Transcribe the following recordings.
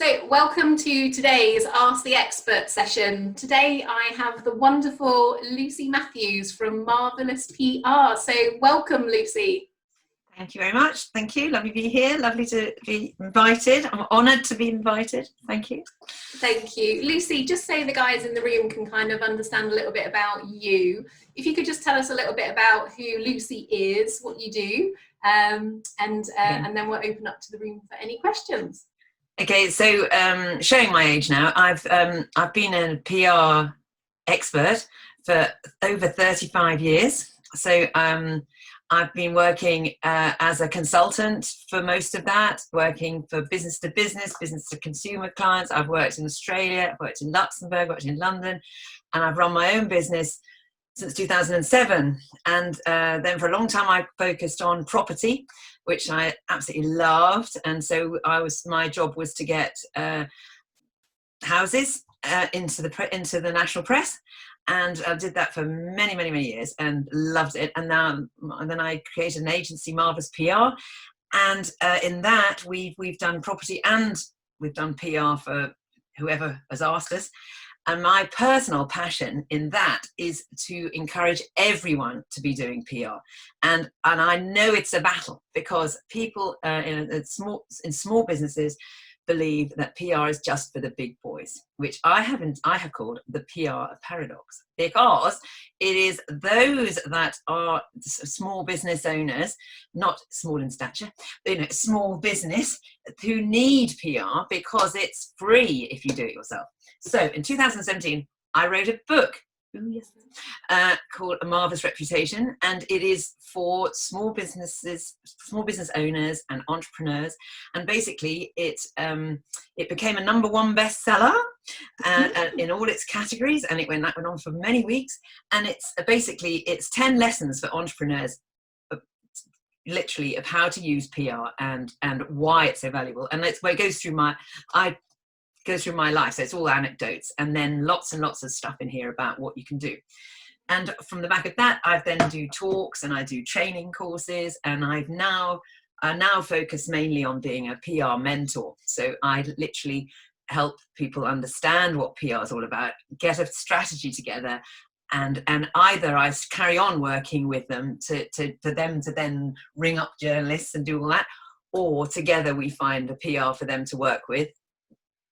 So welcome to today's Ask the Expert session. Today I have the wonderful Lucy Matthews from Marvellous PR. So welcome, Lucy. Thank you very much. Thank you. Lovely to be here. Lovely to be invited. I'm honoured to be invited. Thank you. Thank you. Lucy, just so the guys in the room can kind of understand a little bit about you, if you could just tell us a little bit about who Lucy is, what you do, and then we'll open up to the room for any questions. Okay, so showing my age now, I've been a PR expert for over 35 years. So I've been working as a consultant for most of that, working for business to business, business to consumer clients. I've worked in Australia, I've worked in Luxembourg, worked in London, and I've run my own business since 2007. And then for a long time, I focused on property, which I absolutely loved. And so my job was to get houses into the national press. And I did that for many, many, many years and loved it. And then I created an agency, Marvellous PR. And in that, we've done property and we've done PR for whoever has asked us. And my personal passion in that is to encourage everyone to be doing PR. And I know it's a battle because people in small businesses believe that PR is just for the big boys, which I have called the PR paradox, because it is those that are small business owners, not small in stature, small business, who need PR because it's free if you do it yourself. So in 2017, I wrote a book called A Marvellous Reputation, and it is for small business owners and entrepreneurs. And basically, it became a #1 bestseller in all its categories, and that went on for many weeks. And it's 10 lessons for entrepreneurs, literally, of how to use PR and why it's so valuable. And that's where it goes through my life. So it's all anecdotes and then lots and lots of stuff in here about what you can do. And from the back of that, I then do talks and I do training courses, and I now focus mainly on being a PR mentor. So I literally help people understand what PR is all about, get a strategy together, and either I carry on working with them for them to then ring up journalists and do all that, or together we find a PR for them to work with,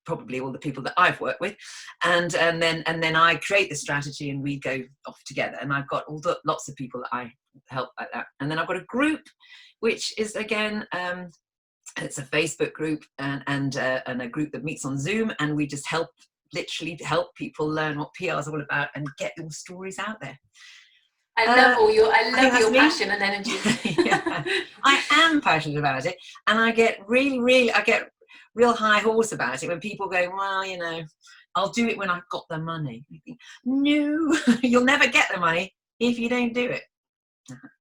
probably all the people that I've worked with, and then I create the strategy and we go off together. And I've got lots of people that I help like that. And then I've got a group, which is again, it's a Facebook group and a group that meets on Zoom, and we just literally help people learn what PR is all about and get your stories out there. I love your passion and energy. Yeah, I am passionate about it, and I get real high horse about it when people go, well, I'll do it when I've got the money. I think, no, you'll never get the money if you don't do it.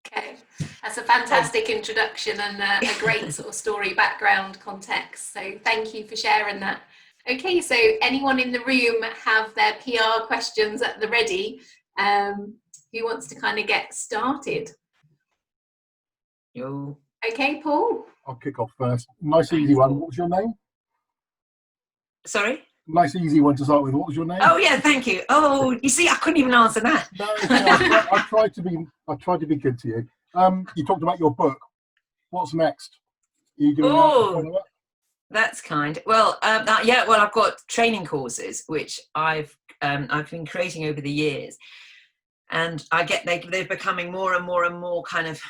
Okay, that's a fantastic introduction and a great sort of story background context. So thank you for sharing that. Okay, so anyone in the room have their PR questions at the ready? Who wants to kind of get started? Yo. Okay, Paul. I'll kick off first. Nice easy one. What was your name? Sorry? Nice easy one to start with. What was your name? Oh yeah, thank you. Oh, you see, I couldn't even answer that. No, I tried to be good to you. You talked about your book. What's next? Are you doing that? That's kind. Well, I've got training courses which I've been creating over the years, and they're becoming more and more and more kind of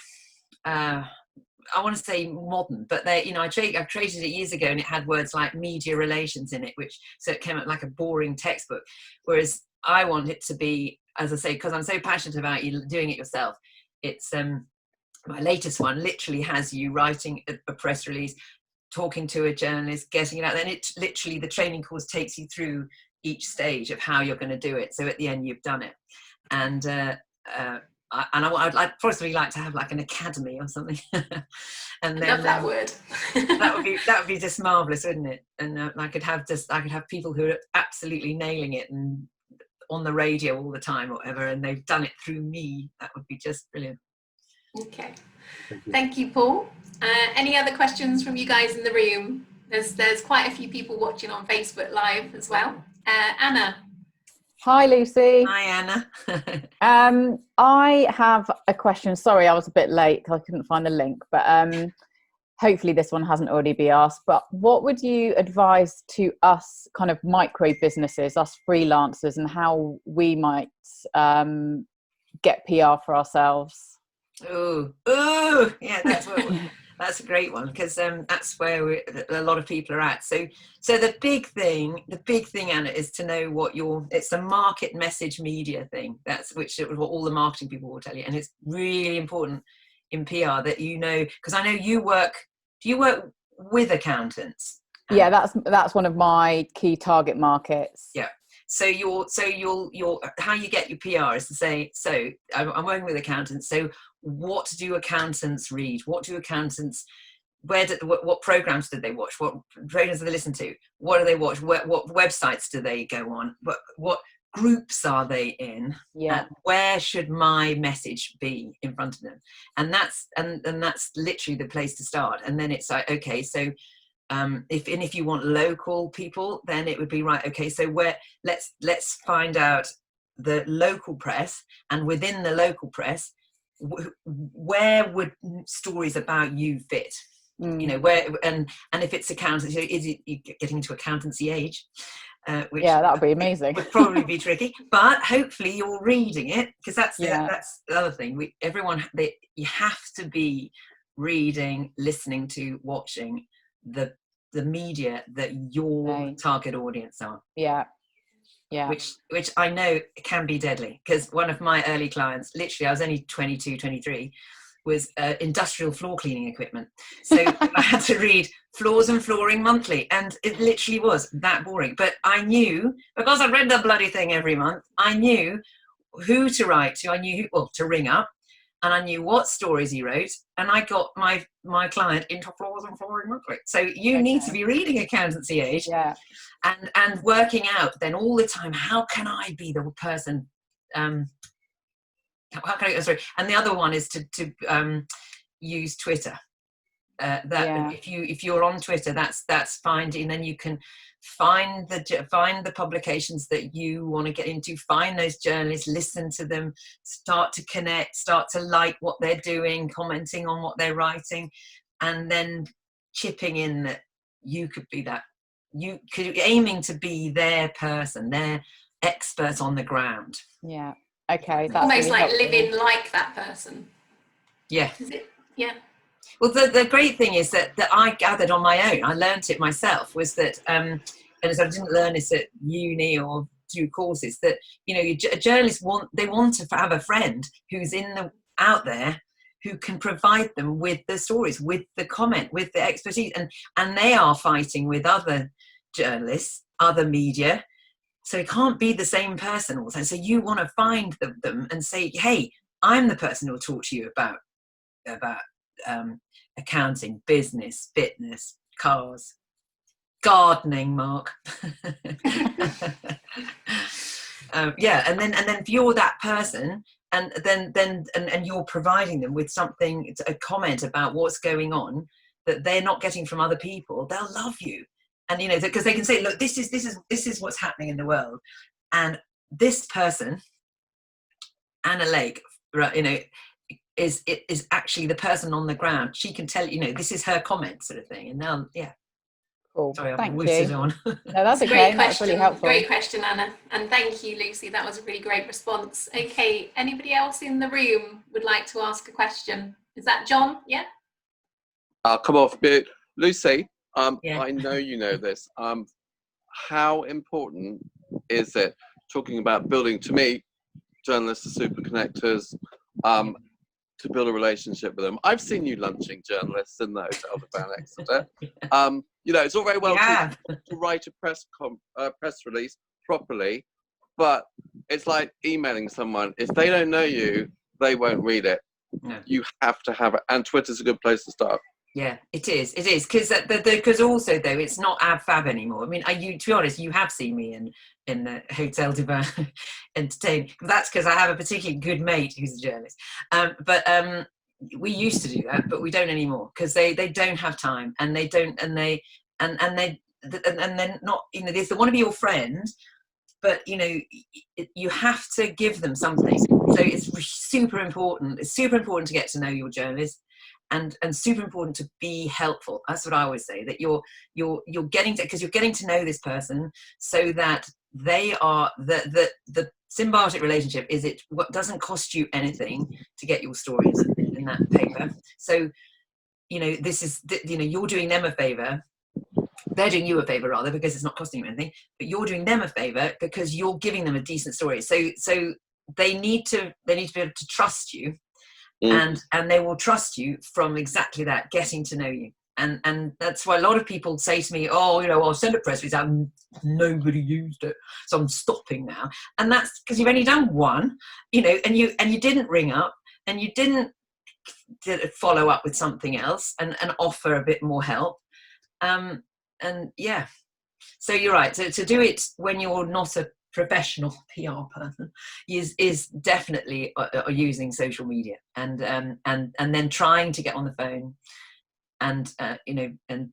I want to say modern, but I created it years ago, and it had words like media relations in it, so it came out like a boring textbook. Whereas I want it to be, as I say, because I'm so passionate about you doing it yourself. It's my latest one literally has you writing a press release, talking to a journalist, getting it out. Then it literally, the training course takes you through each stage of how you're going to do it. So at the end, you've done it. And I'd possibly like to have like an academy or something. And then love that word. that would be just marvelous, wouldn't it? And I could have people who are absolutely nailing it and on the radio all the time or whatever, and they've done it through me. That would be just brilliant. Okay, thank you, Paul. Any other questions from you guys in the room? There's quite a few people watching on Facebook Live as well. Anna. Hi, Lucy. Hi, Anna. I have a question. Sorry, I was a bit late because I couldn't find the link, but hopefully this one hasn't already been asked. But what would you advise to us kind of micro businesses, us freelancers, and how we might get PR for ourselves? Oh, yeah, that's a great one, because that's where a lot of people are at. So the big thing, Anna, is to know it's the market message media thing. That's what all the marketing people will tell you, and it's really important in PR that you know, because I know do you work with accountants? Yeah, that's one of my key target markets. Yeah. So you'll how you get your PR is to say, so I'm working with accountants. So what do accountants read? What programs did they watch? What programs do they listen to? What do they watch? What websites do they go on? What groups are they in? Yeah. And where should my message be in front of them? And that's literally the place to start. And then it's like, okay, so if you want local people, then it would be right. Okay, so let's find out the local press, and within the local press, where would stories about you fit? You know, where and if it's accountancy, is it getting into accountancy age? Which that would be amazing. Would probably be tricky, but hopefully you're reading it, because that's the other thing. You have to be reading, listening to, watching the media that your target audience are. Yeah. Which I know can be deadly, because one of my early clients, literally I was only 22, 23, was industrial floor cleaning equipment. So I had to read Floors and Flooring Monthly, and it literally was that boring. But I knew, because I read the bloody thing every month, I knew who to write to. I knew to ring up, and I knew what stories he wrote, and I got my client into Floors and Flooring Monthly. So you need to be reading Accountancy Age, and working out then all the time, how can I be the person, how can I, sorry, and the other one is to use Twitter. If you're on Twitter, that's fine, and then you can find the publications that you want to get into, find those journalists, listen to them, start to connect, start to like what they're doing, commenting on what they're writing, and then chipping in that you could be that, you could aiming to be their person, their expert on the ground. Yeah. Okay. That's almost really like helpful. living like that person. Yeah. Is it? Yeah. Well, the great thing is that I gathered on my own, I learnt it myself, was that, and as I didn't learn this at uni or through courses, that, you know, journalists want to have a friend who's out there who can provide them with the stories, with the comment, with the expertise, and they are fighting with other journalists, other media. So it can't be the same person all the time. So you want to find them and say, hey, I'm the person who will talk to you about accounting, business, fitness, cars, gardening, Mark. And then if you're that person, and then you're providing them with something, a comment about what's going on that they're not getting from other people, they'll love you. And, you know, because they can say, look, this is what's happening in the world, and this person, Anna Lake, you know, is actually the person on the ground. She can tell, you know, this is her comment, sort of thing. And now, cool. Sorry, I've Thank whizzed you. on. No, that's a okay. great That's question. really helpful. Great question, Anna. And thank you, Lucy. That was a really great response. Okay, anybody else in the room would like to ask a question? Is that John? Yeah? I'll come off mute. Lucy, Yeah. I know you know this. How important is it, talking about building, to me, journalists are super connectors, to build a relationship with them. I've seen you lunching journalists in the hotel about Exeter. You know, it's all very well to write a press release properly, but it's like emailing someone. If they don't know you, they won't read it. No. You have to have it, and Twitter's a good place to start. Yeah, it is, because also though it's not ab fab anymore. I mean, to be honest, you have seen me in the hotel divan entertaining. That's because I have a particularly good mate who's a journalist. But we used to do that, but we don't anymore, because they don't have time, and they and they're not, you know, they want to be your friend, but you know, you have to give them something. So it's super important. It's super important to get to know your journalist, and super important to be helpful. That's what I always say, that you're getting to, because you're getting to know this person, so that they are the symbiotic relationship is it what doesn't cost you anything to get your story in that paper. So you know, this is, you know, you're doing them a favor, they're doing you a favor rather, because it's not costing you anything, but you're doing them a favor because you're giving them a decent story. So they need to be able to trust you, and they will trust you from exactly that, getting to know you. And that's why a lot of people say to me, oh, you know, I'll send a press release out and nobody used it, so I'm stopping now. And that's because you've only done one, you know, and you didn't ring up, and you didn't follow up with something else and offer a bit more help. And yeah, so you're right. To do it when you're not a professional PR person is definitely using social media, and then trying to get on the phone, and you know, and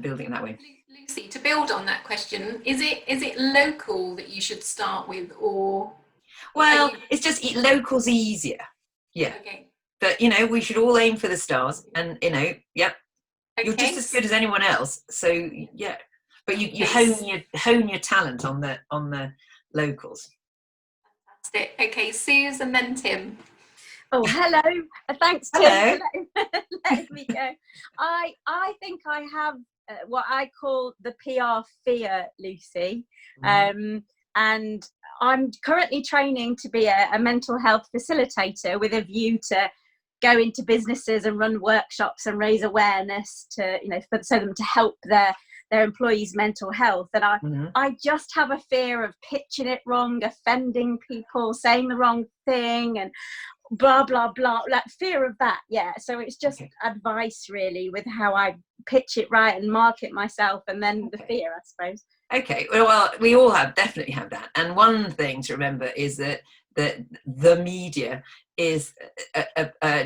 building it that way. Lucy, to build on that question, is it local that you should start with, or? Well, it's just local's easier. Yeah. Okay. But you know, we should all aim for the stars, and you know, yep. Okay. You're just as good as anyone else. So yeah. But you hone your talent on the locals. Fantastic. Okay, Suze, and then Tim. Oh, hello. Thanks, Tim, Hello. for letting me go. I think I have what I call the PR fear, Lucy. And I'm currently training to be a mental health facilitator, with a view to go into businesses and run workshops and raise awareness to, you know, so them to help their employees' mental health. And I just have a fear of pitching it wrong, offending people, saying the wrong thing, and blah blah blah, like fear of that. Yeah, so it's just advice really with how I pitch it right and market myself, and then the fear, I suppose. Okay, well, we all definitely have that. And one thing to remember is that the media is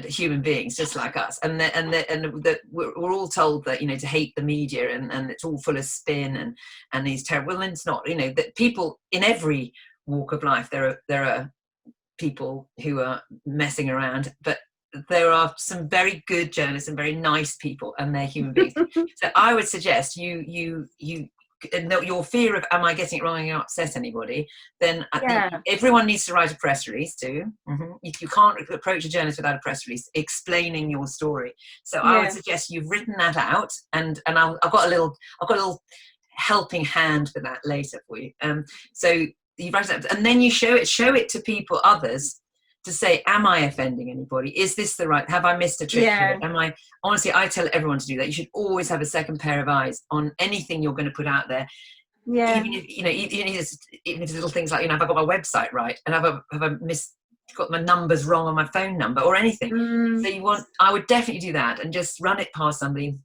human beings just like us, and that we're all told that, you know, to hate the media, and it's all full of spin and these terrible. Well, it's not, you know, that people in every walk of life, there are people who are messing around, but there are some very good journalists and very nice people, and they're human beings. So I would suggest you your fear of, am I getting it wrong and upset anybody, then I think everyone needs to write a press release too. You can't approach a journalist without a press release explaining your story. So I would suggest you've written that out, and I've got a little helping hand for that later for you. So you write it up, and then you show it to people, others, to say, am I offending anybody? Is this the right? Have I missed a trick here? Am I? Honestly, I tell everyone to do that. You should always have a second pair of eyes on anything you're going to put out there. Yeah. Even if, you know, even if it's little things like, you know, have I got my website right, and have I got my numbers wrong on my phone number or anything? So I would definitely do that, and just run it past somebody.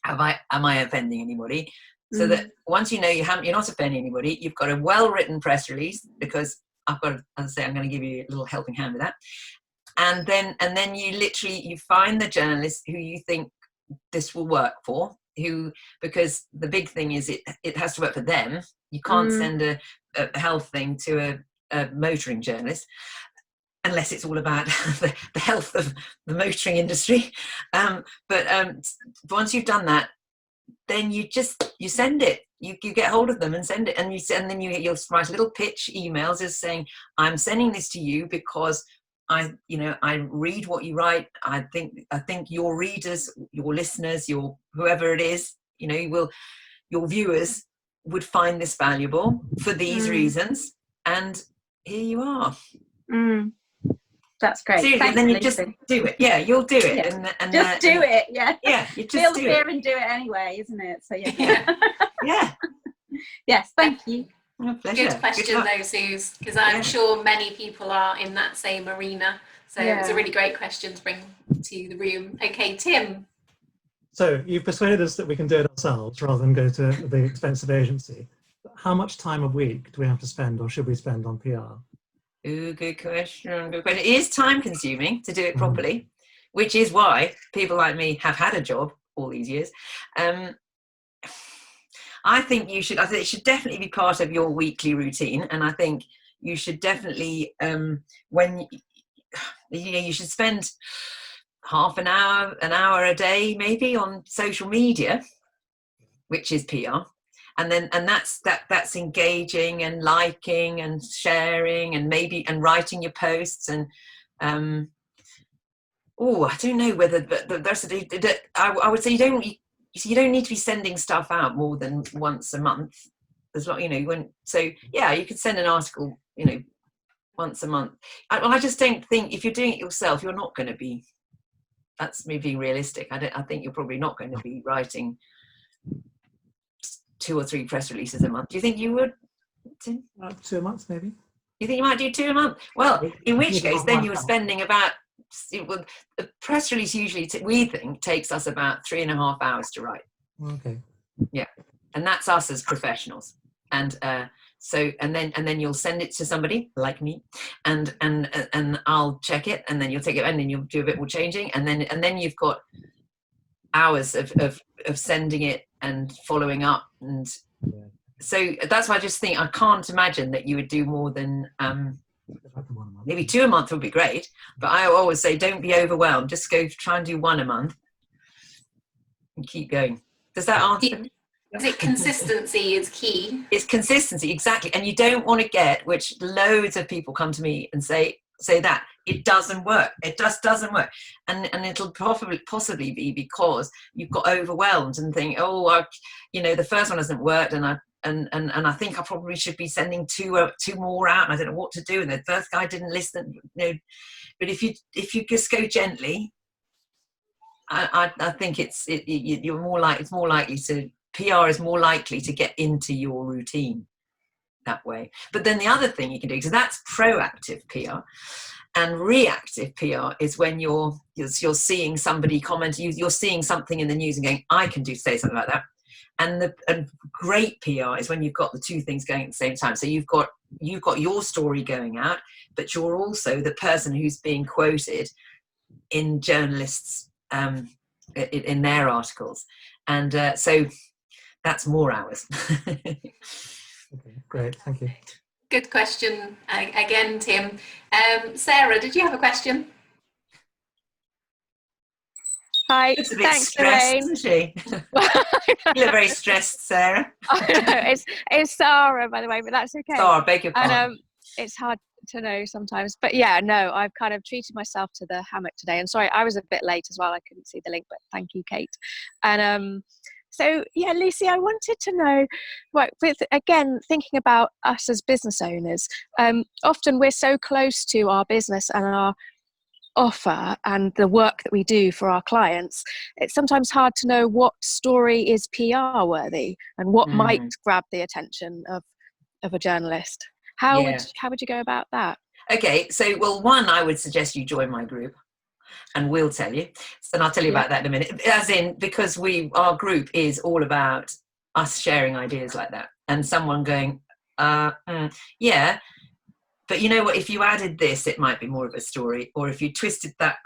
Am I offending anybody? So that once you know you're not offending anybody, you've got a well-written press release, because I've got, as I say, I'm going to give you a little helping hand with that. And then you find the journalist who you think this will work for, because the big thing is it has to work for them. You can't send a health thing to a motoring journalist, unless it's all about the health of the motoring industry. But once you've done that, then you send it. You get hold of them and send it, and then you'll write a little pitch email just saying, I'm sending this to you because I read what you write. I think your readers, your listeners, your whoever it is, you know, your viewers would find this valuable for these reasons, and here you are. That's great. Seriously, thanks, then you Lucy. just do it. Yeah, you'll do it. Yeah. And just do it. Yeah. Yeah, you just feel the do fear it. and do it anyway, isn't it? So Yeah. Yes, thank you. My pleasure. Good question though, Suze, because I'm sure many people are in that same arena. So it's a really great question to bring to the room. Okay, Tim. So you've persuaded us that we can do it ourselves rather than go to the expensive agency. How much time a week do we have to spend, or should we spend, on PR? Ooh, good question. Good question. It is time consuming to do it properly, which is why people like me have had a job all these years. I think it should definitely be part of your weekly routine, and I think you should definitely you should spend half an hour a day maybe on social media, which is PR, and that's engaging and liking and sharing and writing your posts and I don't know whether, but the rest of it, I would say you don't need to be sending stuff out more than once a month. There's not, you could send an article, once a month. I just don't think, if you're doing it yourself, you're not going to be, that's me being realistic. I think you're probably not going to be writing 2 or 3 press releases a month. Do you think you would? 2 a month, maybe. You think you might do 2 a month? Well, in which case, then you're spending about, a press release usually, we think, takes us about 3.5 hours to write. Okay. Yeah. And that's us as professionals. And then you'll send it to somebody like me, and I'll check it, and then you'll take it, and then you'll do a bit more changing, and then you've got hours of sending it and following up, and so that's why I just think I can't imagine that you would do more than maybe 2 a month would be great, but I always say don't be overwhelmed. Just try and do 1 a month and keep going. Does that answer? Is it consistency is key? It's consistency, exactly. And you don't want to get, which loads of people come to me and say that it doesn't work. It just doesn't work. And it'll possibly be because you've got overwhelmed and think, the first one hasn't worked, and I think I probably should be sending two more out, and I don't know what to do, and the first guy didn't listen. But if you just go gently, I think it's more likely to. PR is more likely to get into your routine that way. But then the other thing you can do, so that's proactive PR, and reactive PR is when you're seeing somebody comment, you're seeing something in the news and going, I can say something like that. And great PR is when you've got the 2 things going at the same time. So you've got your story going out, but you're also the person who's being quoted in journalists in their articles, and so that's more hours. Okay, great, thank you. Good question again, Tim. Sarah, did you have a question? Hi, It's a bit thanks, stressed, Lorraine. isn't she? You look very stressed, Sarah. It's Sarah, by the way, but that's okay. Sarah, beg your pardon. And it's hard to know sometimes, but yeah, no, I've kind of treated myself to the hammock today. And sorry, I was a bit late as well. I couldn't see the link, but thank you, Kate. And so yeah, Lucy, I wanted to know, again, thinking about us as business owners, often we're so close to our business and our offer and the work that we do for our clients, it's sometimes hard to know what story is PR worthy and what might grab the attention of a journalist. How would you go about that? Okay, so one, I would suggest you join my group, and we'll tell you. And I'll tell you about that in a minute. As in, because our group is all about us sharing ideas like that, and someone going, yeah, but you know what? If you added this, it might be more of a story, or if you twisted that.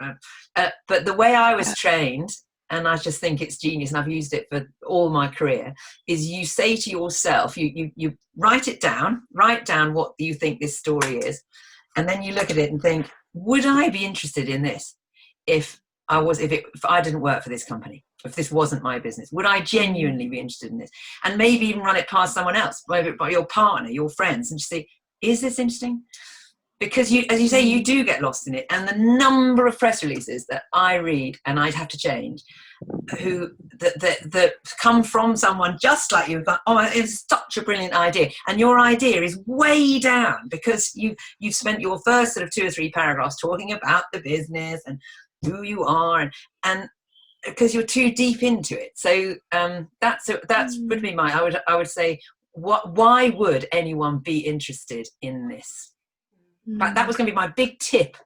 But the way I was trained, and I just think it's genius, and I've used it for all my career, is you say to yourself, you write down what you think this story is, and then you look at it and think, would I be interested in this if I didn't work for this company, if this wasn't my business? Would I genuinely be interested in this? And maybe even run it past someone else, by your partner, your friends, and just say, is this interesting? Because as you say, you do get lost in it. And the number of press releases that I read, and I'd have to change, that come from someone just like you, but it's such a brilliant idea, and your idea is way down because you've spent your first sort of 2 or 3 paragraphs talking about the business and who you are, and because you're too deep into it. So that's would be I would say, why would anyone be interested in this? That was going to be my big tip.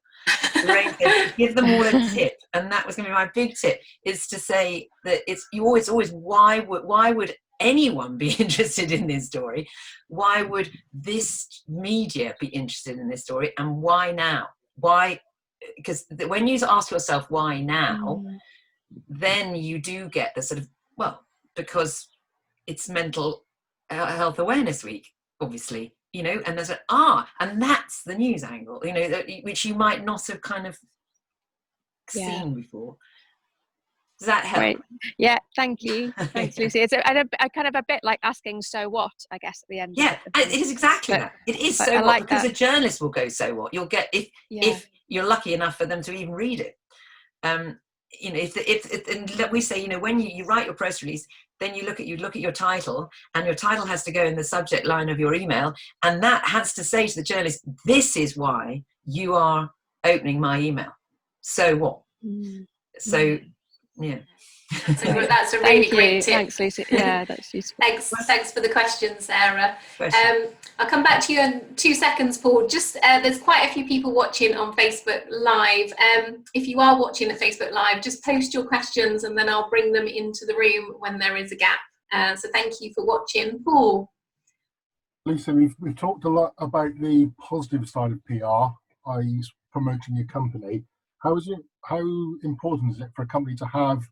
Give them all a tip, and that was going to be my big tip, is to say that it's always why would anyone be interested in this story? Why would this media be interested in this story, and why now? Why? Because when you ask yourself why now, then you do get the sort of, because it's Mental Health Awareness Week, obviously, you know, and there's and that's the news angle, you know, which you might not have kind of seen before. Does that help? Great. Yeah, thank you. Thanks, Lucy. It's a kind of a bit like asking "so what," I guess, at the end. Yeah, it is exactly that. It is so what, like because that. a journalist will go, so what? You'll get, if you're lucky enough for them to even read it. You know, and we say, you know, when you write your press release, then you look at your title, and your title has to go in the subject line of your email, and that has to say to the journalist, this is why you are opening my email. So what? So yeah. That's a really great tip. Thanks, Lucy. Yeah, that's useful. Thanks for the question, Sarah. I'll come back to you in 2 seconds, Paul. Just there's quite a few people watching on Facebook Live. If you are watching the Facebook Live, just post your questions and then I'll bring them into the room when there is a gap. So thank you for watching. Paul. Lisa, we've talked a lot about the positive side of PR, i.e. promoting your company. How important is it for a company to have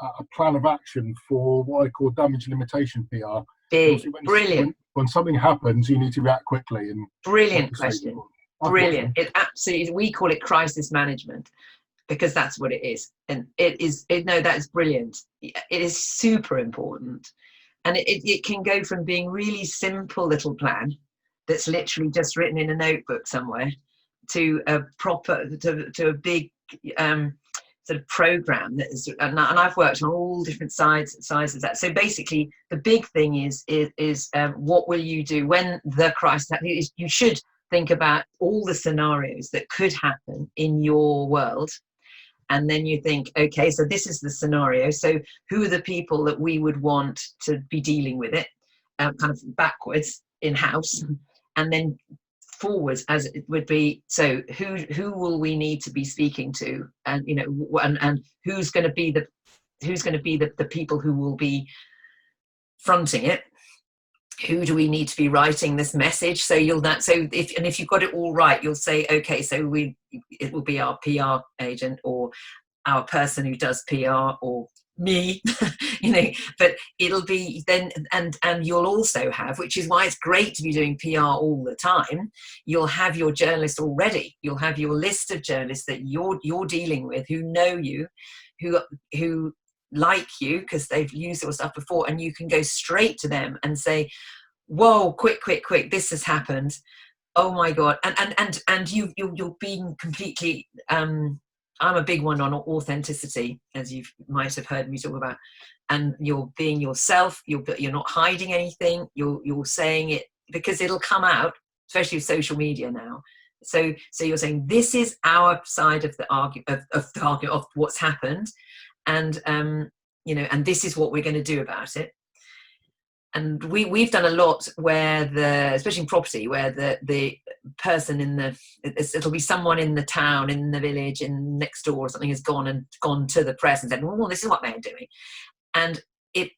a plan of action for what I call damage limitation PR? Brilliant. When something happens, you need to react quickly. And brilliant question. Brilliant. It absolutely. We call it crisis management because that's what it is, and that is brilliant. It is super important, and it can go from being really simple little plan that's literally just written in a notebook somewhere to a to a big sort of program that is, and I've worked on all different sizes of that. So basically, the big thing is what will you do when the crisis happens? You should think about all the scenarios that could happen in your world, and then you think, okay, so this is the scenario. So who are the people that we would want to be dealing with it, kind of backwards in house, and then forwards as it would be, so who will we need to be speaking to, and you know, and who's going to be the people who will be fronting it, who do we need to be writing this message? So if you've got it all right, you'll say, okay, so it will be our PR agent or our person who does PR or me, you know, but it'll be then, and you'll also have, which is why it's great to be doing PR all the time, you'll have your journalist already. You'll have your list of journalists that you're dealing with, who know you, who like you because they've used your stuff before, and you can go straight to them and say, whoa, quick, this has happened, oh my god, and you're being completely I'm a big one on authenticity, as you might have heard me talk about, and you're being yourself. You're not hiding anything. You're saying it because it'll come out, especially with social media now. So you're saying this is our side of the argument of what's happened, and you know, and this is what we're going to do about it. And we've done a lot where especially in property, where the person it'll be someone in the town, in the village, in next door or something has gone to the press and said, well, this is what they're doing. And it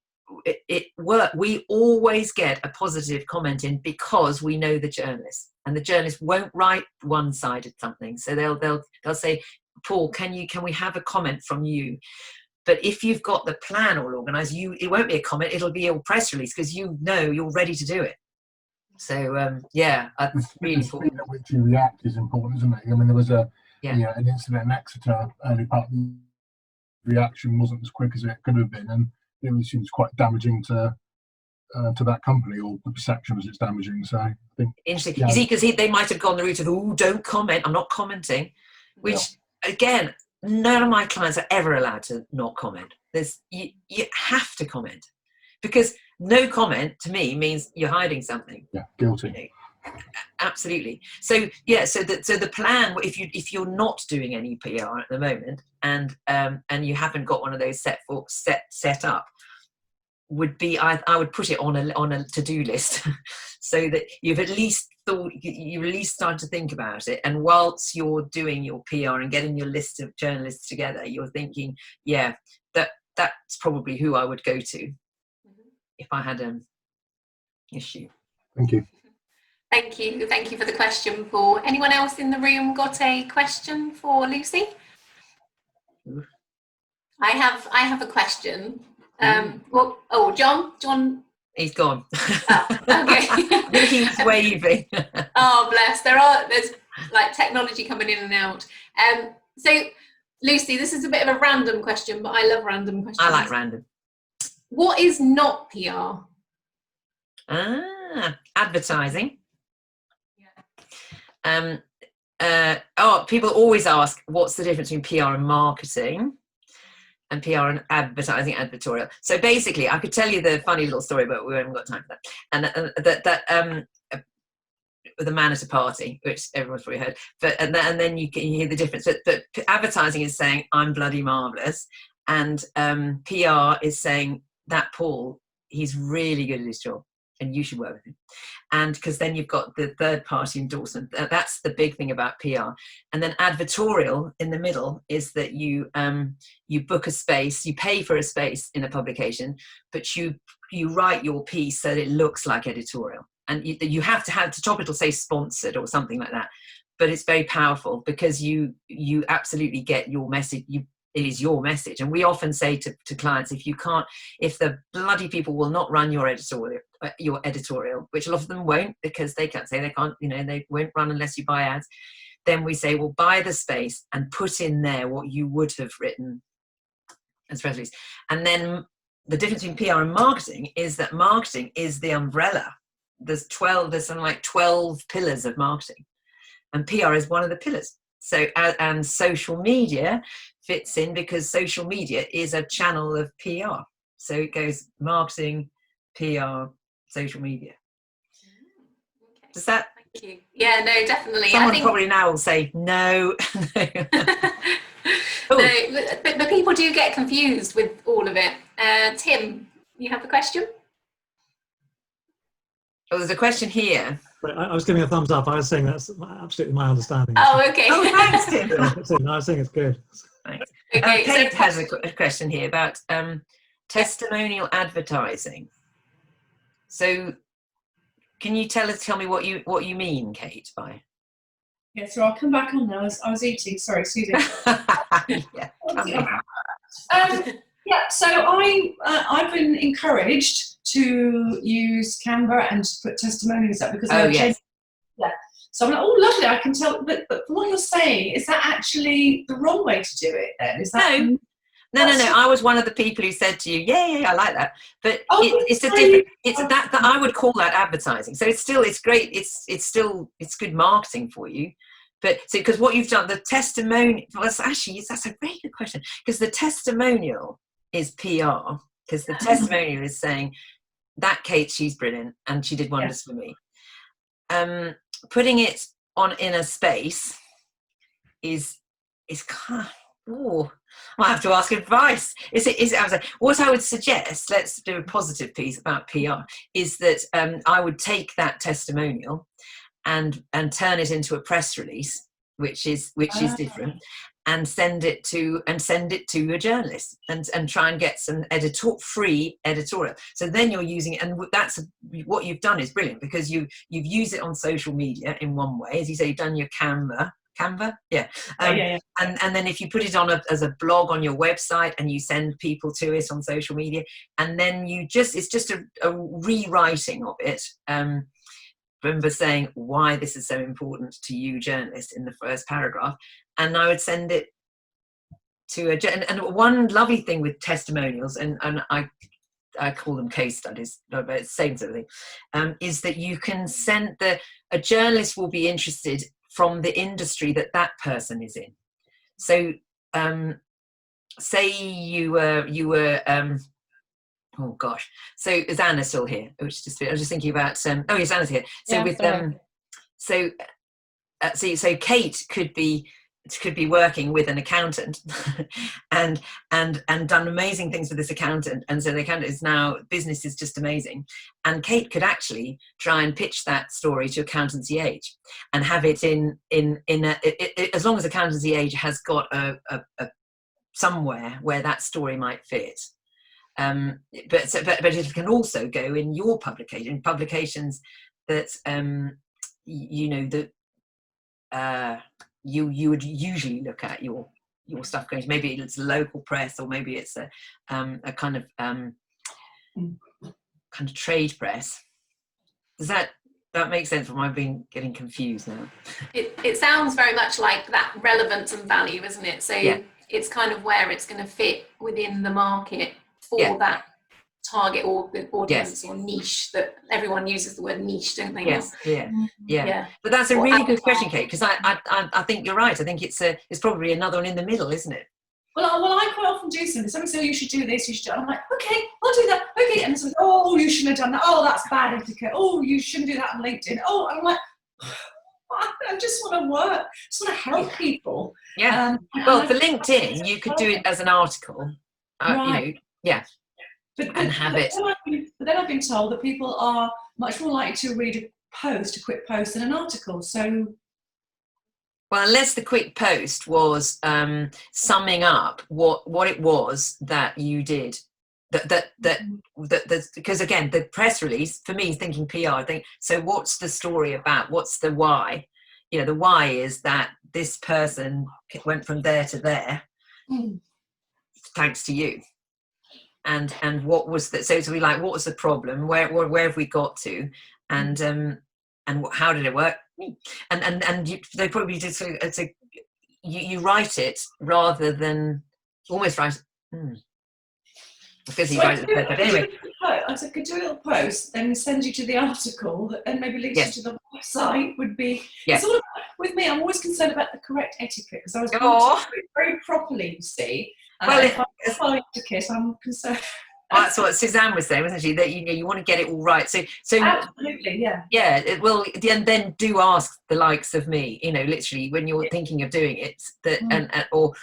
worked. We always get a positive comment in because we know the journalist, and the journalist won't write one-sided something. So they'll say, Paul, can we have a comment from you? But if you've got the plan all organised, it won't be a comment, it'll be a press release because you know you're ready to do it. So that's really important. The speed at which you react is important, isn't it? I mean, there was an incident in Exeter early part of the reaction wasn't as quick as it could have been, and it was quite damaging to that company, or the perception was it's damaging. So I think interesting. You see, because they might have gone the route of, oh, don't comment, I'm not commenting, which again, none of my clients are ever allowed to not comment. You have to comment, because no comment to me means you're hiding something. Yeah, guilty. You know? Absolutely. So the plan, if you're not doing any PR at the moment, and you haven't got one of those set up, would be I would put it on a to-do list, so that you've at least started to think about it, and whilst you're doing your PR and getting your list of journalists together, you're thinking, that's probably who I would go to if I had an issue. Thank you. Thank you for the question, Paul. Anyone else in the room got a question for Lucy? I have a question. John, He's gone. Oh, okay. I think he was waving. Oh, bless. There's like technology coming in and out. So, Lucy, this is a bit of a random question, but I love random questions. I like random. What is not PR? Advertising. People always ask, what's the difference between PR and marketing? And PR and advertising, advertorial. So basically, I could tell you the funny little story, but we haven't got time for that. And with a man at a party, which everyone's probably heard. But and then you can hear the difference. But advertising is saying I'm bloody marvelous, and PR is saying that Paul, he's really good at his job, and you should work with him. And because then you've got the third party endorsement. That's the big thing about PR. And then advertorial in the middle is that you book a space, you pay for a space in a publication, but you write your piece so that it looks like editorial. And you have to have, to top it'll say sponsored or something like that. But it's very powerful because you absolutely get your message. It is your message. And we often say to clients, if the bloody people will not run your editorial, which a lot of them won't, because they can't, they won't run unless you buy ads. Then we say, well, buy the space and put in there what you would have written as press release. And then the difference between PR and marketing is that marketing is the umbrella. There's something like 12 pillars of marketing, and PR is one of the pillars. So, and social media fits in because social media is a channel of PR. So it goes marketing, PR, social media. Okay. Does that? Thank you. Yeah, no, definitely. Someone probably now will say no. No, but people do get confused with all of it. Tim, you have the question? Oh, there's a question here. I was giving a thumbs up. I was saying that's absolutely my understanding. Oh, okay. Oh, thanks, Tim. No, I was saying it's good. Thanks. Okay, Kate has a question here about testimonial advertising. So, can you tell me what you mean, Kate, by? Yeah, so I'll come back on now. I was eating. Sorry, Susie. Yeah. Yeah, so I've been encouraged to use Canva and to put testimonials up because so I'm like, oh, lovely, I can tell. But from what you're saying, is that actually the wrong way to do it? Then is that No. I was one of the people who said to you, yeah, I like that. But it's a different. It's that I would call that advertising. So it's great. It's good marketing for you. But because what you've done, the testimonial. Well, that's a very good question, because the testimonial is PR. Because the testimonial is saying that Kate, she's brilliant and she did wonders for me. Putting it on in a space is kind of, I have to ask advice. What I would suggest, let's do a positive piece about PR, is that I would take that testimonial and turn it into a press release, which is different, and send it to a journalist and try and get some free editorial. So then you're using it, and what you've done is brilliant, because you've used it on social media in one way, as you say, you've done your Canva, yeah. And then if you put it on as a blog on your website and you send people to it on social media, and then it's just a rewriting of it. Remember saying why this is so important to you, journalists, in the first paragraph, and I would send it to and one lovely thing with testimonials, and I call them case studies, but it's the same sort of thing, is that you can send a journalist will be interested from the industry that person is in. So say you were oh gosh, so is Anna still here? I was just thinking about oh yes, Anna's here. So so Kate could be working with an accountant and done amazing things with this accountant, and so the accountant is now, business is just amazing, and Kate could actually try and pitch that story to Accountancy Age and have it in as long as Accountancy Age has got a somewhere where that story might fit. But it can also go in your publications that you would usually look at your stuff going to. Maybe it's local press, or maybe it's a kind of kind of trade press. Does that make sense? Or am I getting confused now? It sounds very much like that relevance and value, isn't it? So it's kind of where it's going to fit within the market for that target or the audience or niche. That everyone uses the word niche, don't they? Yes, yeah. But that's a really good question, Kate, because I think you're right. I think it's probably another one in the middle, isn't it? Well, I quite often do something. Somebody says, you should do this, you should do that. I'm like, okay, I'll do that. Okay. And someone, oh, you shouldn't have done that. Oh, that's bad etiquette. Oh, you shouldn't do that on LinkedIn. Oh, I'm like, I just want to work. I just want to help people. Yeah. Well, for LinkedIn, you could do it as an article. Right. And have it. But then I've been told that people are much more likely to read a quick post than an article. So... Well, unless the quick post was summing up what it was that you did, because again, the press release for me, thinking PR, I think, so what's the story about? What's the why? The why is that this person went from there to there, thanks to you. And what was that? So to be like, what was the problem? Where have we got to? And how did it work? And they probably did. So you write it rather than almost write. Because you write it. But anyway, I could do a little post and send you to the article and maybe link you to the website. Would be. It's all about, with me, I'm always concerned about the correct etiquette because I was going to do it very properly. You see, if I follow etiquette, I'm concerned. That's what Suzanne was saying, wasn't she? That you want to get it all right. So absolutely, yeah. Yeah, and then do ask the likes of me. Literally when you're thinking of doing it, that or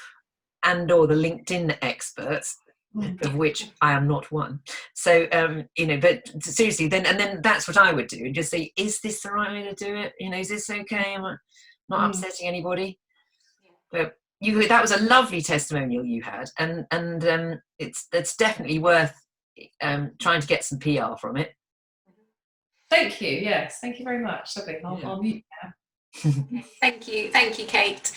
the LinkedIn experts, of which I am not one. So but seriously, then that's what I would do, and just say, is this the right way to do it? Is this okay? Am I not upsetting anybody? But that was a lovely testimonial you had, and it's definitely worth trying to get some PR from it. Thank you. Yes, thank you very much. Lovely. I'll mute now. Thank you, Kate.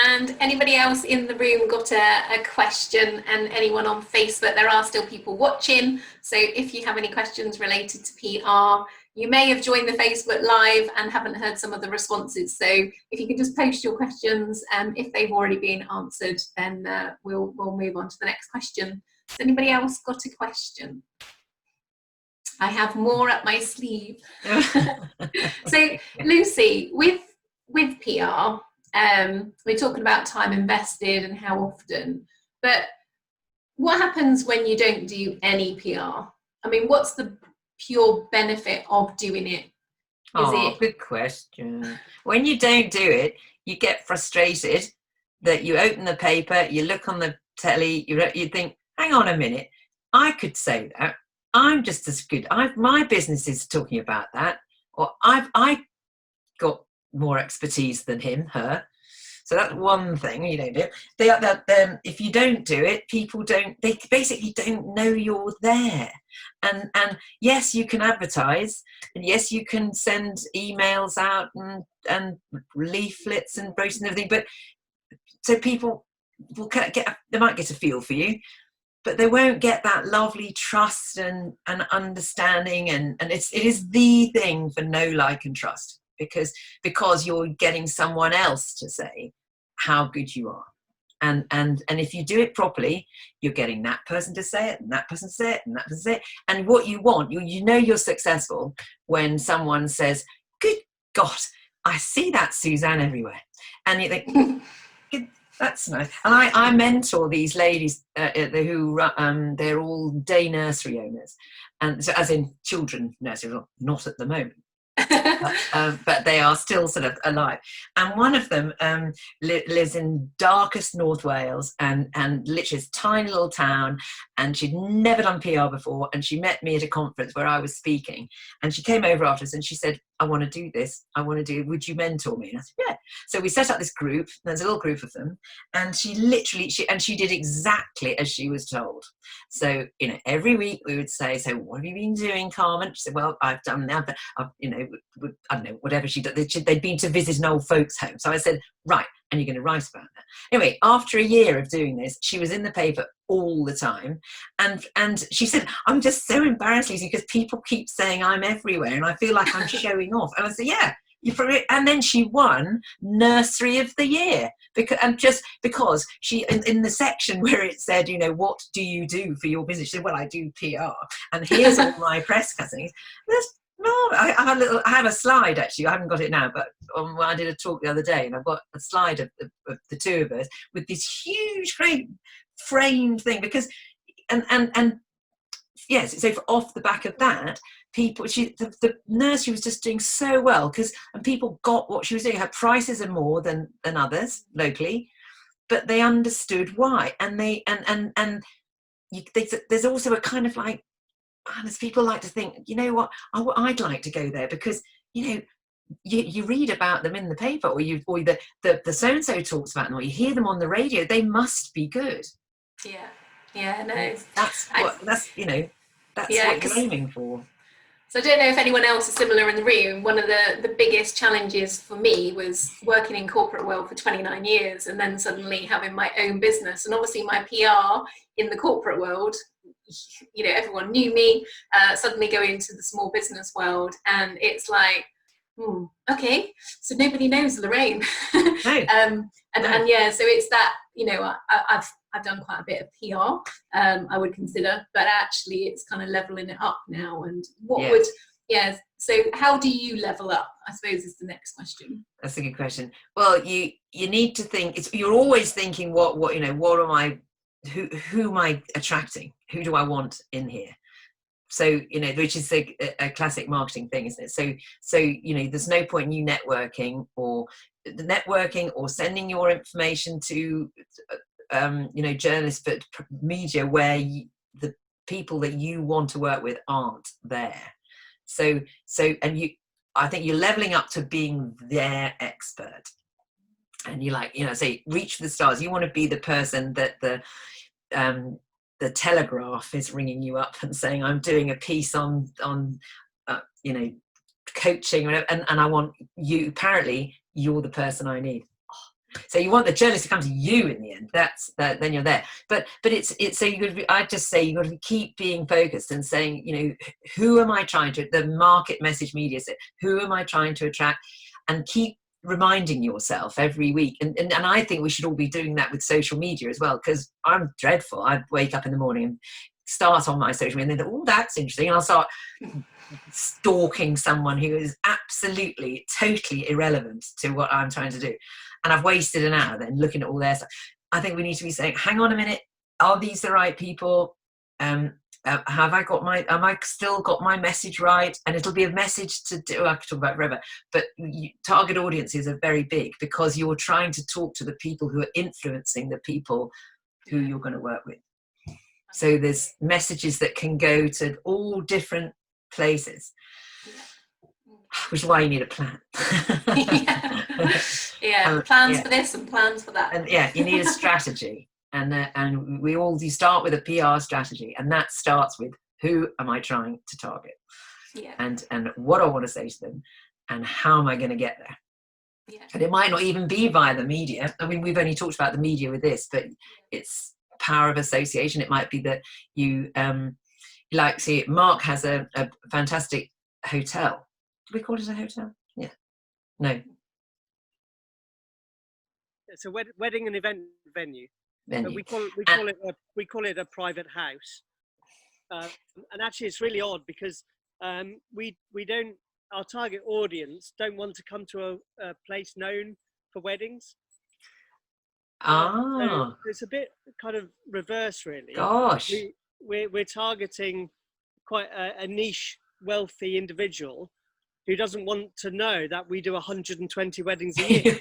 And anybody else in the room got a question? And anyone on Facebook? There are still people watching, so if you have any questions related to PR, you may have joined the Facebook Live and haven't heard some of the responses. So if you can just post your questions, if they've already been answered, then we'll move on to the next question. Has anybody else got a question? I have more up my sleeve. So Lucy, with PR, we're talking about time invested and how often, but what happens when you don't do any PR? I mean, what's the pure benefit of doing it? Good question. When you don't do it, you get frustrated that you open the paper, you look on the telly, you think, hang on a minute, I could say that. I'm just as good. My business is talking about that, or I got more expertise than him, her. So that's one thing you don't do. If you don't do it, they basically don't know you're there. And yes, you can advertise, and yes, you can send emails out and leaflets and brochures and everything, but so people will they might get a feel for you, but they won't get that lovely trust and understanding, and it is the thing for know, like and trust, because you're getting someone else to say how good you are, and if you do it properly, you're getting that person to say it, and that person to say it, and that person to say it. And what you want, you're successful when someone says, good God, I see that Suzanne everywhere, and you think, that's nice. And I mentor these ladies who they're all day nursery owners, and so as in children nursery, not at the moment. But they are still sort of alive, and one of them lives in darkest North Wales, and literally it's a tiny little town, and she'd never done PR before, and she met me at a conference where I was speaking, and she came over afterwards and she said, I want to do this, would you mentor me? And I said, yeah. So we set up this group, there's a little group of them, and she did exactly as she was told. So every week we would say, so what have you been doing, Carmen? She said, well, I've done that, but I don't know, whatever she did. They'd been to visit an old folks home. So I said, right, and you're going to write about that. Anyway, after a year of doing this, she was in the paper all the time, and she said, I'm just so embarrassed, Lucy, because people keep saying I'm everywhere and I feel like I'm showing off. And I said, yeah, you probably. And then she won Nursery of the Year because she in the section where it said, you know, what do you do for your business, she said, well, I do PR, and here's all my press cuttings. No, I have a slide, actually. I haven't got it now, but I did a talk the other day, and I've got a slide of the two of us with this huge, great framed thing, because and yes, so off the back of that, people, the nursery was just doing so well, and people got what she was doing. Her prices are more than others locally, but they understood why, and there's also a kind of like, as people like to think, you know what, I'd like to go there because, you know, you read about them in the paper, or the so-and-so talks about them, or you hear them on the radio, they must be good. Yeah, no. That's what you're aiming for. So I don't know if anyone else is similar in the room. One of the biggest challenges for me was working in corporate world for 29 years and then suddenly having my own business. And obviously my PR in the corporate world, you know, everyone knew me, suddenly go into the small business world, and it's like, okay, so nobody knows Lorraine. No. And yeah, so it's that, you know, I've done quite a bit of PR, I would consider, but actually it's kind of leveling it up now. And so how do you level up, I suppose, is the next question. That's a good question. Well, you need to think, you're always thinking, what you know, what am I, who am I attracting? Who do I want in here? So, you know, which is a classic marketing thing, isn't it? So, you know, there's no point in you networking or sending your information to, you know, journalists, but media where the people that you want to work with aren't there. So, I think you're leveling up to being their expert. And you, like, you know, say, reach for the stars. You want to be the person that the Telegraph is ringing you up and saying, I'm doing a piece on you know, coaching, and I want you, apparently you're the person I need. So you want the journalist to come to you in the end. Then you're there. But it's so I'd just say you've got to keep being focused and saying, you know, who am I trying to, the market message media said, who am I trying to attract, and keep reminding yourself every week. And I think we should all be doing that with social media as well, because I'm dreadful. I wake up in the morning and start on my social media and then, oh, that's interesting, and I'll start stalking someone who is absolutely, totally irrelevant to what I'm trying to do. And I've wasted an hour then looking at all their stuff. I think we need to be saying, hang on a minute, are these the right people? Have I still got my message right? And it'll be a message to do, I could talk about forever, but target audiences are very big, because you're trying to talk to the people who are influencing the people who you're going to work with. So there's messages that can go to all different places, which is why you need a plan. Plans for this and plans for that. And you need a strategy. And you start with a PR strategy, and that starts with, who am I trying to target, and what I want to say to them, and how am I going to get there. And it might not even be via the media. I mean, we've only talked about the media with this, but it's power of association. It might be that you like, see, Mark has a fantastic hotel. Do we call it a hotel? Yeah. No. It's a wedding and event venue. Venue. We call it a private house, and actually it's really odd, because we don't, our target audience don't want to come to a place known for weddings. So it's a bit kind of reverse, really. Gosh, we're targeting quite a niche, wealthy individual who doesn't want to know that we do 120 weddings a year.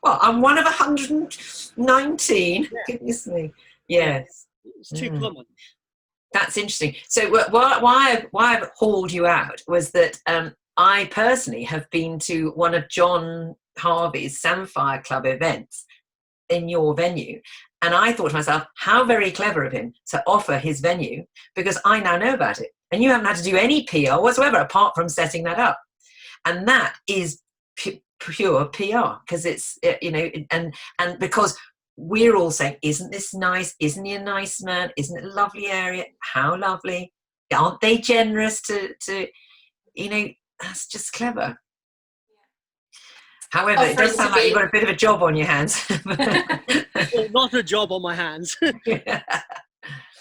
Well, I'm one of 119. Goodness me. Yes. It's too common. That's interesting. So why I've hauled you out was that I personally have been to one of John Harvey's Samphire Club events in your venue. And I thought to myself, how very clever of him to offer his venue, because I now know about it. And you haven't had to do any PR whatsoever apart from setting that up. And that is pure PR, because it's, you know, and because we're all saying, isn't this nice? Isn't he a nice man? Isn't it a lovely area? How lovely. Aren't they generous to you know, that's just clever. However, it does sound like you've got a bit of a job on your hands. Well, not a job on my hands.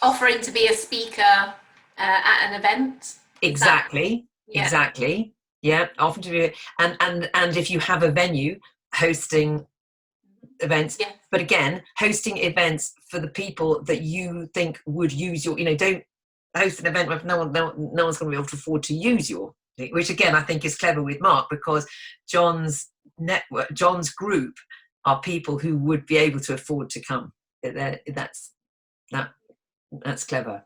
Offering to be a speaker at an event. Exactly. Exactly. Yeah. Often to be, and if you have a venue, hosting events. Yeah. But again, hosting events for the people that you think would use your, you know, don't host an event where no one's going to be able to afford to use your, which again I think is clever with Mark, because John's group are people who would be able to afford to come. That's clever.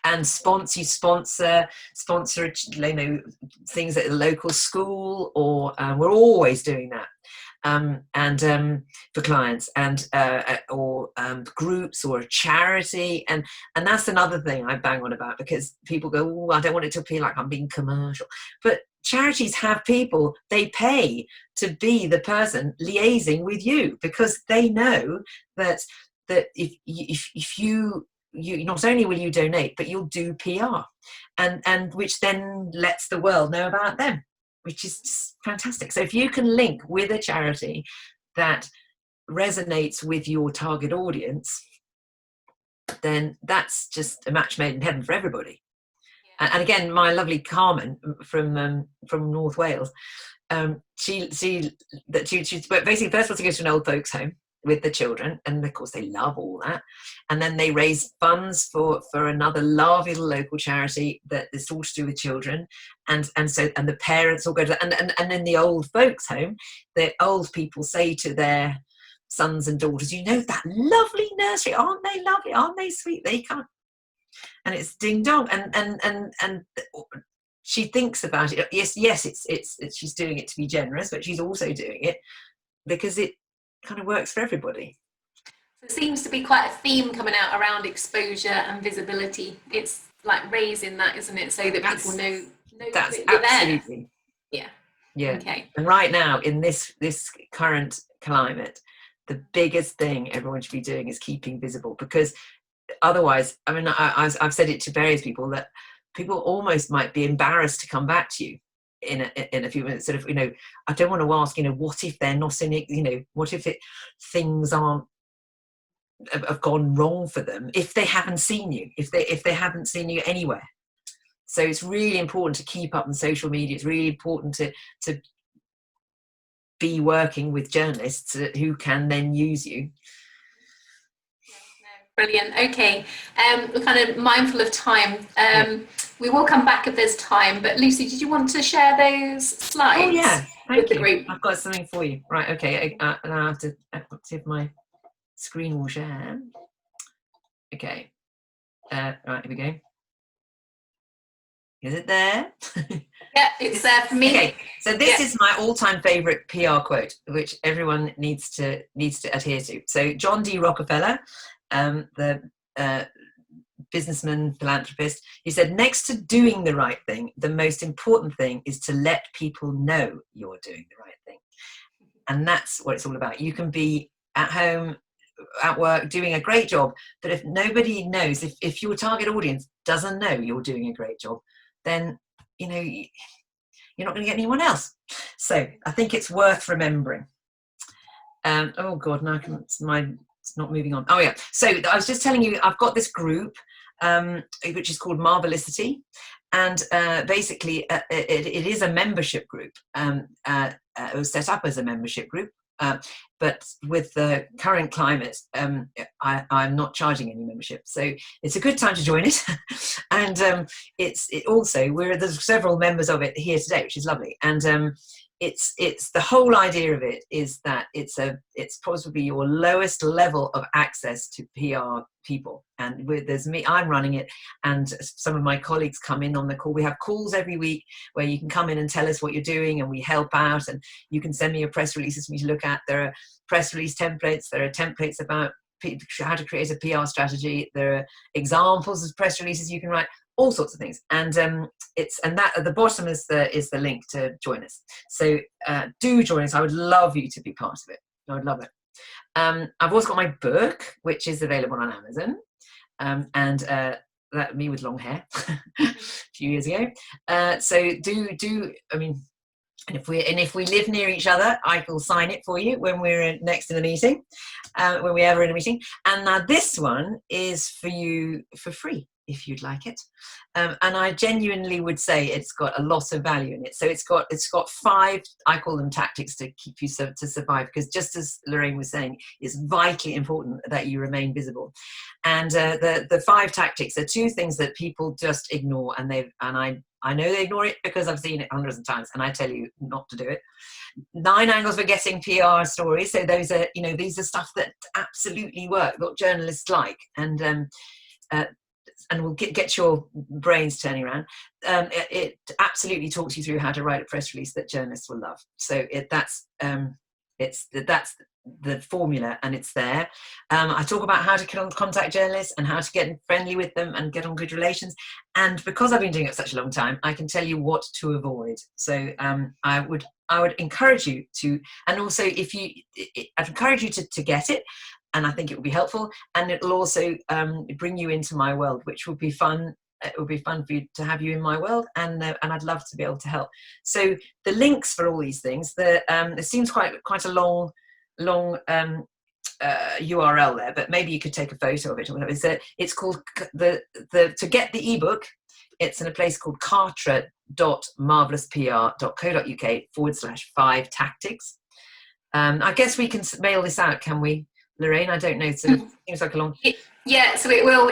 And sponsor, you know, things at a local school, or we're always doing that. For clients, and or groups, or a charity, and that's another thing I bang on about, because people go, oh, I don't want it to appear like I'm being commercial, but charities have people they pay to be the person liaising with you, because they know that if you not only will you donate, but you'll do PR, and which then lets the world know about them, which is just fantastic. So if you can link with a charity that resonates with your target audience, then that's just a match made in heaven for everybody. Yeah. And again, my lovely Carmen from North Wales, she basically first of all, she goes to an old folks home with the children, and of course they love all that, and then they raise funds for another lovely little local charity that is all to do with children, and the parents all go to that, and in the old folks home, the old people say to their sons and daughters, you know, that lovely nursery, aren't they lovely, aren't they sweet, they come, and it's ding dong, and she thinks about it, yes it's she's doing it to be generous, but she's also doing it because it kind of works for everybody. There seems to be quite a theme coming out around exposure and visibility. It's like raising that, isn't it, so that people know that's that you're absolutely there. Yeah. Okay. And right now in this current climate, the biggest thing everyone should be doing is keeping visible, because otherwise, I mean, I've said it to various people, that people almost might be embarrassed to come back to you in a few minutes, sort of, you know, I don't want to ask, you know, what if they're not in it, you know, what if things have gone wrong for them if they haven't seen you, if they haven't seen you anywhere. So it's really important to keep up on social media. It's really important to be working with journalists who can then use you. Brilliant. Okay, we're kind of mindful of time. We will come back if there's time, but Lucy, did you want to share those slides? Oh yeah, thank you. The group? I've got something for you. Right, okay, and I have to see if my screen will share. Okay, right, here we go. Is it there? Yeah, it's there for me. Okay, so this is my all-time favorite PR quote, which everyone needs to adhere to. So John D. Rockefeller, the businessman, philanthropist, he said, next to doing the right thing, the most important thing is to let people know you're doing the right thing. And that's what it's all about. You can be at home, at work, doing a great job, but if nobody knows, if your target audience doesn't know you're doing a great job, then, you know, you're not going to get anyone else. So I think it's worth remembering. Oh God, now it's not moving on. Oh yeah. So I was just telling you, I've got this group, which is called Marvellous, and basically it is a membership group. It was set up as a membership group, but with the current climate, I'm not charging any membership, so it's a good time to join it. And there's several members of it here today, which is lovely. And it's the whole idea of it is that it's possibly your lowest level of access to PR people. And there's me, I'm running it, and some of my colleagues come in on the call. We have calls every week where you can come in and tell us what you're doing, and we help out, and you can send me your press releases for me to look at. There are press release templates, there are templates about how to create a PR strategy, there are examples of press releases you can write. all sorts of things. And that at the bottom is the link to join us. So do join us. I would love you to be part of it. I would love it. I've also got my book, which is available on Amazon, and that me with long hair a few years ago. So do I mean, and if we live near each other, I will sign it for you when we're next in a meeting, when we're ever in a meeting. And now this one is for you for free, if you'd like it. And I genuinely would say it's got a lot of value in it. So it's got 5, I call them tactics to keep you to survive, because just as Lorraine was saying, it's vitally important that you remain visible. And the 5 tactics are 2 things that people just ignore, and I know they ignore it because I've seen it hundreds of times, and I tell you not to do it. 9 angles for getting PR stories. So those are, these are stuff that absolutely work, what journalists like, and will get your brains turning around. It absolutely talks you through how to write a press release that journalists will love. So that's the formula, and it's there. I talk about how to contact journalists and how to get friendly with them and get on good relations. And because I've been doing it such a long time, I can tell you what to avoid. So I would encourage you to, and also I'd encourage you to get it. And I think it will be helpful, and it'll also bring you into my world, which will be fun. It will be fun for you to have you in my world, and I'd love to be able to help. So the links for all these things, it seems quite a long URL there, but maybe you could take a photo of it or whatever. It's called to get the ebook. It's in a place called cartra.marvellouspr.co.uk/5 tactics. I guess we can mail this out, can we, Lorraine? I don't know. So it seems like a long. Yeah, so it will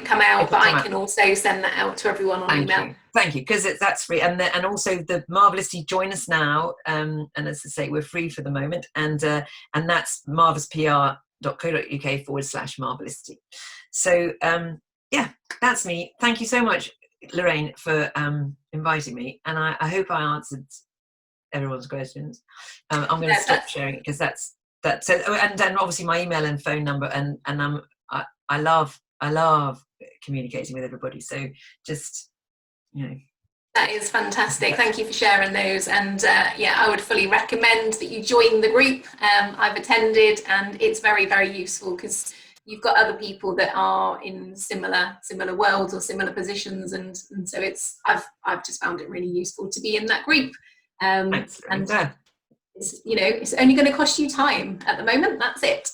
come out, but I can also send that out to everyone on email. Thank you, because that's free, and also the Marvellously join us now, and as I say, we're free for the moment, and that's marvellouspr.co.uk/Marvellously. So yeah, that's me. Thank you so much, Lorraine, for inviting me, and I hope I answered everyone's questions. I'm going to stop sharing it because that's. So, and then obviously my email and phone number, and I love communicating with everybody. So just, That is fantastic. Thank you for sharing those. And I would fully recommend that you join the group. I've attended, and it's very, very useful because you've got other people that are in similar worlds or similar positions, and so I've just found it really useful to be in that group. It's only going to cost you time at the moment. That's it.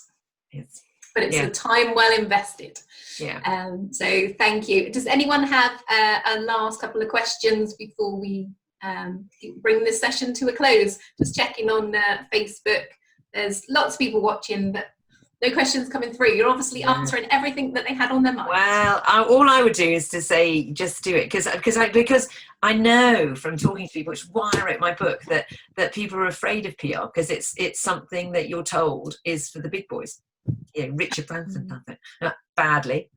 But it's a time well invested. Yeah. So thank you. Does anyone have a last couple of questions before we bring this session to a close? Just checking on Facebook. There's lots of people watching, but no questions coming through. You're obviously answering everything that they had on their mind. Well, all I would do is to say, just do it, because I know from talking to people, which is why I wrote my book, that people are afraid of PR because it's something that you're told is for the big boys. Yeah, Richard Branson done it badly,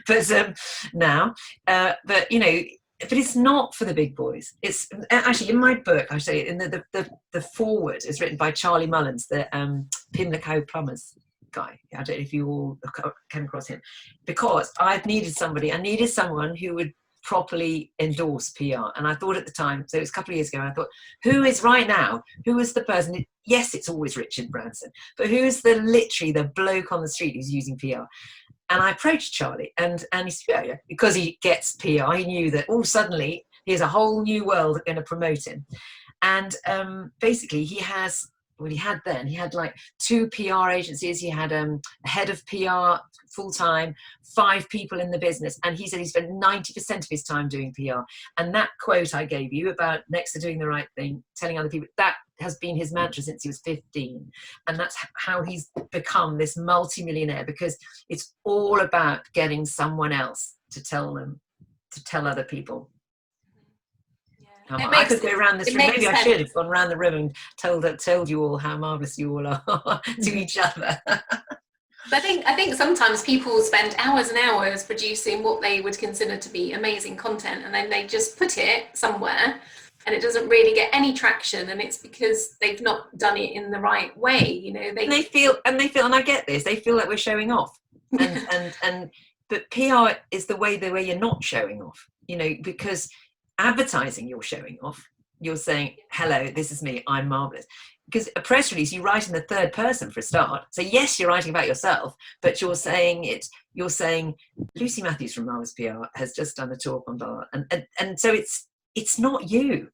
but now, but it's not for the big boys. It's actually in my book. I say in the foreword is written by Charlie Mullins, the Pimlico plumbers guy. I don't know if you all came across him, because I needed someone who would properly endorse PR. And I thought at the time, so it was a couple of years ago, I thought, who is the person? Yes, it's always Richard Branson, but who is the bloke on the street who's using PR? And I approached Charlie, and he said, yeah, because he gets PR, he knew that, suddenly here's a whole new world going to promote him. And basically he had like 2 PR agencies. He had a head of PR full-time, 5 people in the business, and he said he spent 90% of his time doing PR. And that quote I gave you about next to doing the right thing, telling other people, that has been his mantra since he was 15. And that's how he's become this multi-millionaire, because it's all about getting someone else to tell other people. I could go around this room. Maybe I should have gone around the room and told you all how marvellous you all are to each other. I think sometimes people spend hours and hours producing what they would consider to be amazing content, and then they just put it somewhere and it doesn't really get any traction, and it's because they've not done it in the right way. They feel, and I get this, they feel like we're showing off, and but PR is the way you're not showing off, because advertising, you're showing off. You're saying, hello, this is me, I'm marvellous. Because a press release, you write in the third person for a start. So yes, you're writing about yourself, but you're saying Lucy Matthews from Marvellous PR has just done a talk on blah, and so it's not you.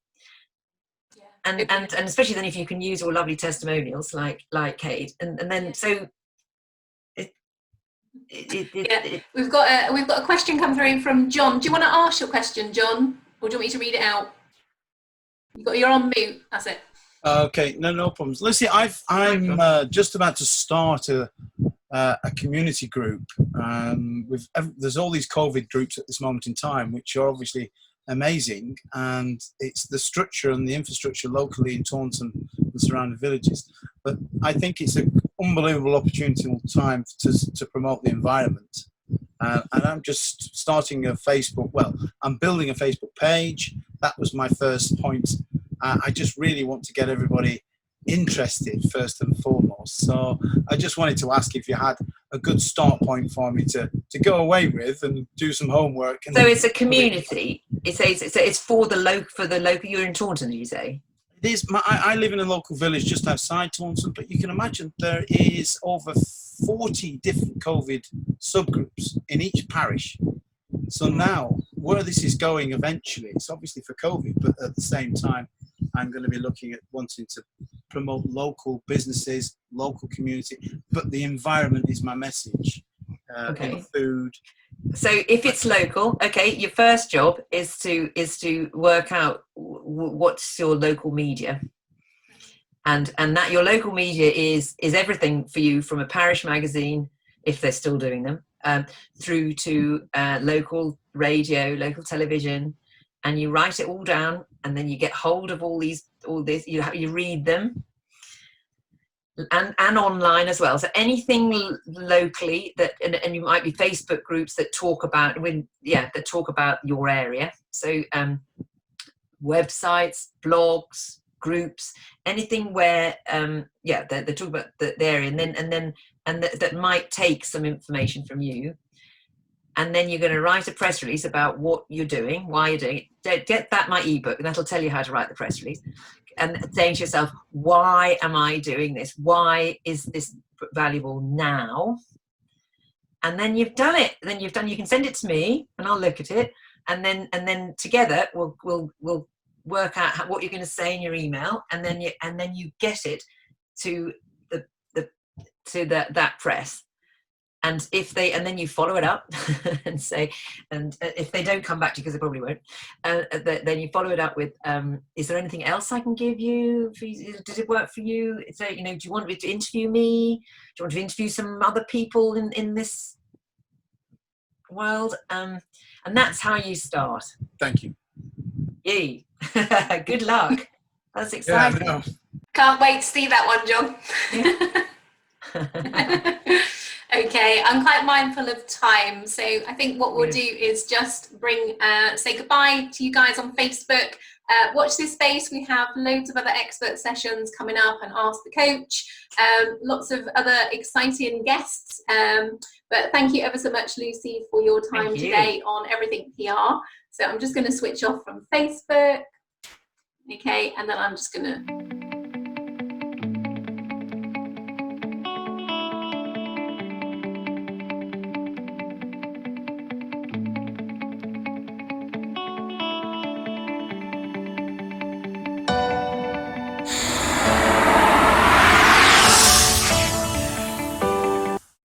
And especially then if you can use all lovely testimonials like Kate, and then so we've got a question come through from John. Do you want to ask your question, John, or do you want me to read it out? You're on mute. That's it. Okay, no problems. Lucy, I'm just about to start a community group. There's all these COVID groups at this moment in time, which are obviously amazing, and it's the structure and the infrastructure locally in Taunton and surrounding villages. But I think it's an unbelievable opportunity all the time to promote the environment. And I'm just starting a Facebook. Well, I'm building a Facebook page. That was my first point. I just really want to get everybody interested first and foremost. So I just wanted to ask if you had a good start point for me to go away with and do some homework. And so it's a community. It's for the local. You're in Taunton, did you say? It is. I live in a local village just outside Taunton, but you can imagine there is over 40 different COVID subgroups in each parish. So now, where this is going eventually, it's obviously for COVID, but at the same time, I'm going to be looking at wanting to promote local businesses, local community, but the environment is my message. Okay. Food. So if it's local, okay, your first job is to work out what's your local media, and that your local media is everything for you, from a parish magazine, if they're still doing them, through to local radio, local television, and you write it all down, and then you get hold of all this, you read them, and online as well. So anything locally and you might be Facebook groups that talk about your area. So websites, blogs, groups, anything where they talk about the area, and that might take some information from you. And then you're going to write a press release about what you're doing, why you're doing it. Get my ebook, and that'll tell you how to write the press release. And saying to yourself, why am I doing this? Why is this valuable now? And then you've done it. Then you can send it to me, and I'll look at it. And then together we'll work out what you're going to say in your email, and then you get it to that press. And then you follow it up and say, and if they don't come back to you, because they probably won't, then you follow it up with, is there anything else I can give you? Did it work for you? So, do you want me to interview me? Do you want to interview some other people in this world? And that's how you start. Thank you. Yay. Good luck. That's exciting. Yeah, Can't wait to see that one, John. Yeah. Okay, I'm quite mindful of time, so I think what we'll do is just say goodbye to you guys on Facebook. Watch this space. We have loads of other expert sessions coming up, and Ask the Coach, lots of other exciting guests. But thank you ever so much, Lucy, for your time today on Everything PR. So I'm just going to switch off from Facebook. Okay, and then I'm just going to